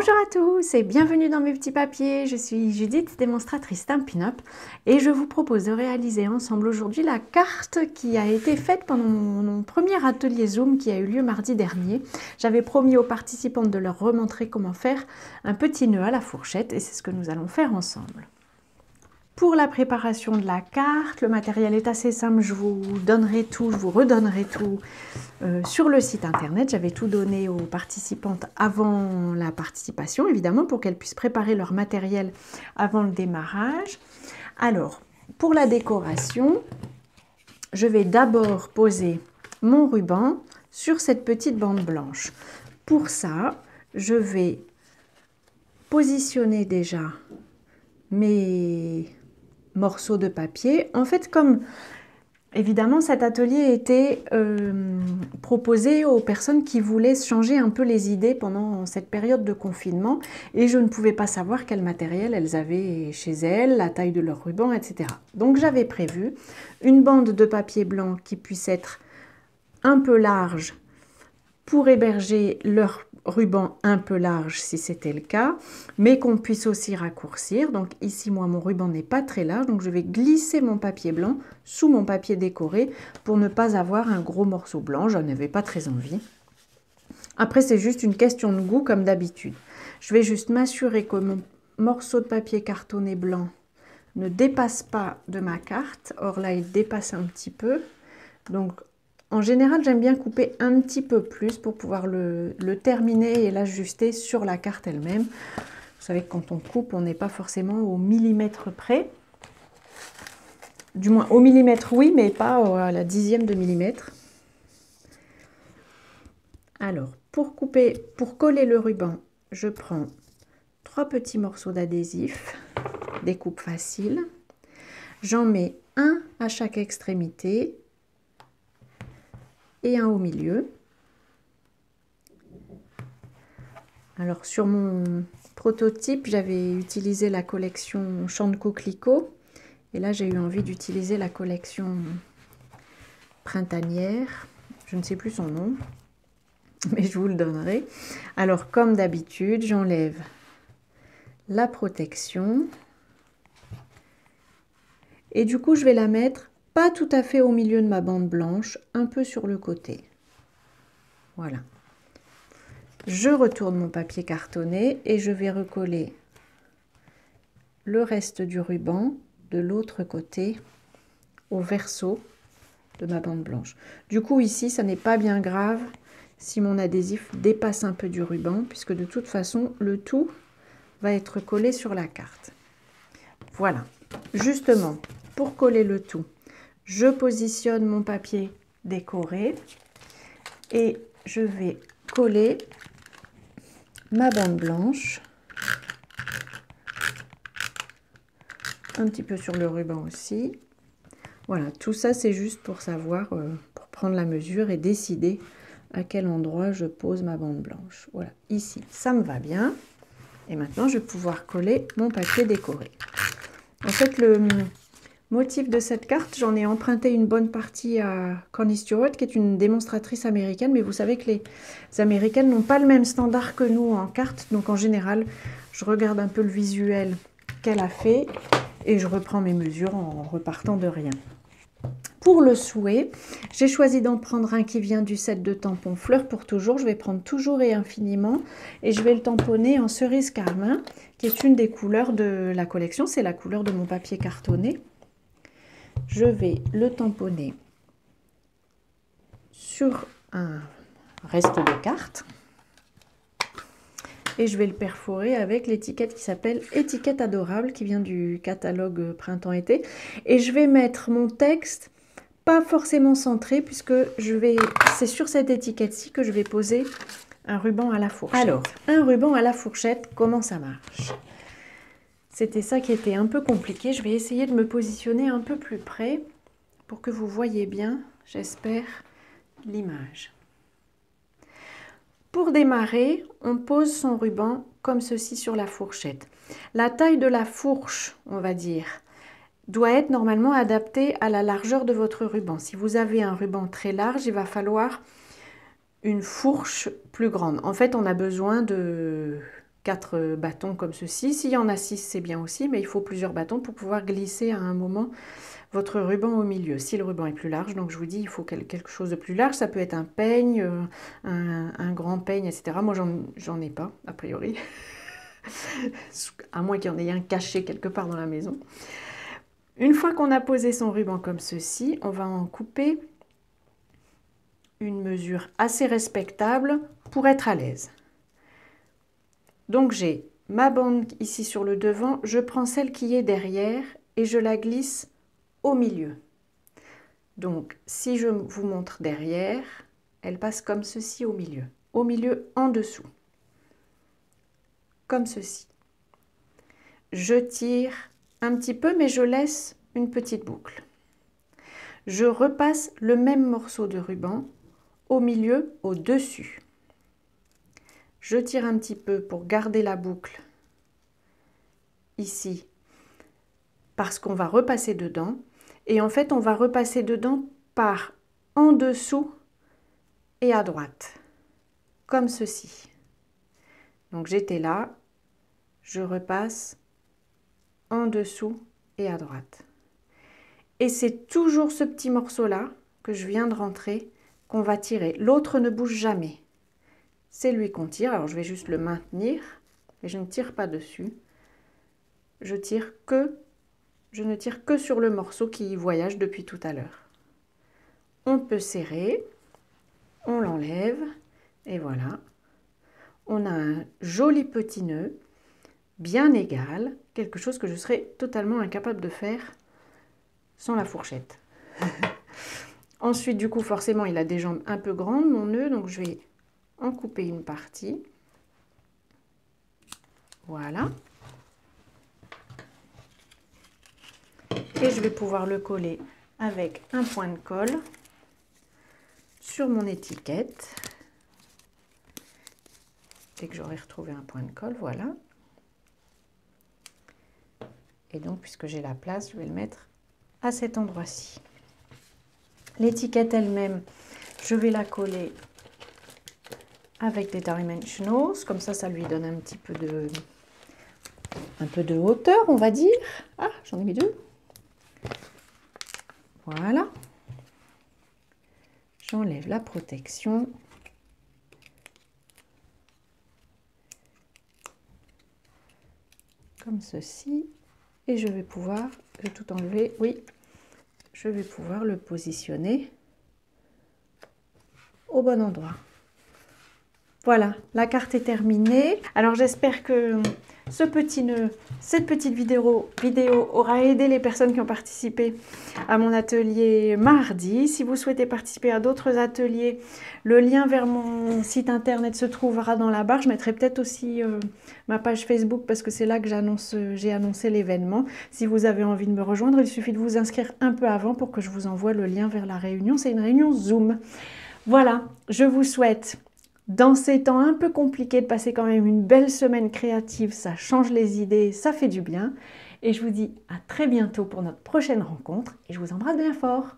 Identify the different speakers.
Speaker 1: Bonjour à tous et bienvenue dans mes petits papiers, je suis Judith, démonstratrice Stampin' Up et je vous propose de réaliser ensemble aujourd'hui la carte qui a été faite pendant mon premier atelier Zoom qui a eu lieu mardi dernier. J'avais promis aux participantes de leur remontrer comment faire un petit nœud à la fourchette et c'est ce que nous allons faire ensemble. Pour la préparation de la carte, le matériel est assez simple, je vous donnerai tout, je vous redonnerai tout sur le site internet. J'avais tout donné aux participantes avant la participation, évidemment, pour qu'elles puissent préparer leur matériel avant le démarrage. Alors, pour la décoration, je vais d'abord poser mon ruban sur cette petite bande blanche. Pour ça, je vais positionner déjà mes morceaux de papier. En fait, comme évidemment cet atelier était proposé aux personnes qui voulaient changer un peu les idées pendant cette période de confinement et je ne pouvais pas savoir quel matériel elles avaient chez elles, la taille de leur ruban, etc. Donc j'avais prévu une bande de papier blanc qui puisse être un peu large pour héberger leur ruban un peu large si c'était le cas, mais qu'on puisse aussi raccourcir. Donc ici, moi, mon ruban n'est pas très large, donc je vais glisser mon papier blanc sous mon papier décoré pour ne pas avoir un gros morceau blanc. J'en avais pas très envie. Après, c'est juste une question de goût comme d'habitude. Je vais juste m'assurer que mon morceau de papier cartonné blanc ne dépasse pas de ma carte. Or là, il dépasse un petit peu. Donc, en général, j'aime bien couper un petit peu plus pour pouvoir le terminer et l'ajuster sur la carte elle-même. Vous savez que quand on coupe, on n'est pas forcément au millimètre près. Du moins, au millimètre, oui, mais pas à la dixième de millimètre. Alors, pour coller le ruban, je prends 3 petits morceaux d'adhésif, découpe facile. J'en mets un à chaque extrémité et un au milieu. Alors sur mon prototype, j'avais utilisé la collection Chant de Coquelicot et là j'ai eu envie d'utiliser la collection printanière. Je ne sais plus son nom, mais je vous le donnerai. Alors comme d'habitude, j'enlève la protection et du coup je vais la mettre pas tout à fait au milieu de ma bande blanche, un peu sur le côté. Voilà. Je retourne mon papier cartonné et je vais recoller le reste du ruban de l'autre côté au verso de ma bande blanche. Du coup, ici, ça n'est pas bien grave si mon adhésif dépasse un peu du ruban, puisque de toute façon, le tout va être collé sur la carte. Voilà. Justement, pour coller le tout, je positionne mon papier décoré et je vais coller ma bande blanche un petit peu sur le ruban aussi. Voilà, tout ça c'est juste pour savoir, pour prendre la mesure et décider à quel endroit je pose ma bande blanche. Voilà, ici ça me va bien. Et maintenant je vais pouvoir coller mon papier décoré. En fait, le motif de cette carte, j'en ai emprunté une bonne partie à Connie Stewart, qui est une démonstratrice américaine, mais vous savez que les Américaines n'ont pas le même standard que nous en carte, donc en général, je regarde un peu le visuel qu'elle a fait et je reprends mes mesures en repartant de rien. Pour le souhait, j'ai choisi d'en prendre un qui vient du set de tampons Fleurs pour toujours. Je vais prendre Toujours et Infiniment et je vais le tamponner en Cerise Carmin, qui est une des couleurs de la collection. C'est la couleur de mon papier cartonné. Je vais le tamponner sur un reste de carte et je vais le perforer avec l'étiquette qui s'appelle Étiquette Adorable, qui vient du catalogue Printemps-été. Et je vais mettre mon texte pas forcément centré, puisque c'est sur cette étiquette-ci que je vais poser un ruban à la fourchette. Alors, un ruban à la fourchette, comment ça marche? C'était ça qui était un peu compliqué. Je vais essayer de me positionner un peu plus près pour que vous voyez bien, j'espère, l'image. Pour démarrer, on pose son ruban comme ceci sur la fourchette. La taille de la fourche, on va dire, doit être normalement adaptée à la largeur de votre ruban. Si vous avez un ruban très large, il va falloir une fourche plus grande. En fait, on a besoin de 4 bâtons comme ceci. S'il y en a 6, c'est bien aussi, mais il faut plusieurs bâtons pour pouvoir glisser à un moment votre ruban au milieu. Si le ruban est plus large, donc je vous dis, il faut quelque chose de plus large. Ça peut être un peigne, un grand peigne, etc. Moi, j'en ai pas, a priori. À moins qu'il y en ait un caché quelque part dans la maison. Une fois qu'on a posé son ruban comme ceci, on va en couper une mesure assez respectable pour être à l'aise. Donc j'ai ma bande ici sur le devant, je prends celle qui est derrière et je la glisse au milieu. Donc si je vous montre derrière, elle passe comme ceci au milieu en dessous, comme ceci. Je tire un petit peu mais je laisse une petite boucle. Je repasse le même morceau de ruban au milieu, au-dessus. Je tire un petit peu pour garder la boucle ici, parce qu'on va repasser dedans. Et en fait, on va repasser dedans par en dessous et à droite, comme ceci. Donc j'étais là, je repasse en dessous et à droite. Et c'est toujours ce petit morceau-là que je viens de rentrer qu'on va tirer. L'autre ne bouge jamais. C'est lui qu'on tire. Alors je vais juste le maintenir, mais je ne tire pas dessus. Je ne tire que sur le morceau qui voyage depuis tout à l'heure. On peut serrer, on l'enlève, et voilà. On a un joli petit nœud, bien égal, quelque chose que je serais totalement incapable de faire sans la fourchette. Ensuite, du coup, forcément, il a des jambes un peu grandes, mon nœud, donc je vais en couper une partie. Voilà. Et je vais pouvoir le coller avec un point de colle sur mon étiquette. Dès que j'aurai retrouvé un point de colle, voilà. Et donc, puisque j'ai la place, je vais le mettre à cet endroit-ci. L'étiquette elle-même, je vais la coller avec des Dimensionals, comme ça lui donne un petit peu de hauteur, on va dire. Ah, j'en ai mis 2. Voilà. J'enlève la protection. Comme ceci. Et je vais pouvoir, je vais tout enlever, oui, je vais pouvoir le positionner au bon endroit. Voilà, la carte est terminée. Alors j'espère que ce petit nœud, cette petite vidéo aura aidé les personnes qui ont participé à mon atelier mardi. Si vous souhaitez participer à d'autres ateliers, le lien vers mon site internet se trouvera dans la barre. Je mettrai peut-être aussi ma page Facebook parce que c'est là que j'ai annoncé l'événement. Si vous avez envie de me rejoindre, il suffit de vous inscrire un peu avant pour que je vous envoie le lien vers la réunion. C'est une réunion Zoom. Voilà, je vous souhaite, dans ces temps un peu compliqués, de passer quand même une belle semaine créative. Ça change les idées, ça fait du bien. Et je vous dis à très bientôt pour notre prochaine rencontre. Et je vous embrasse bien fort.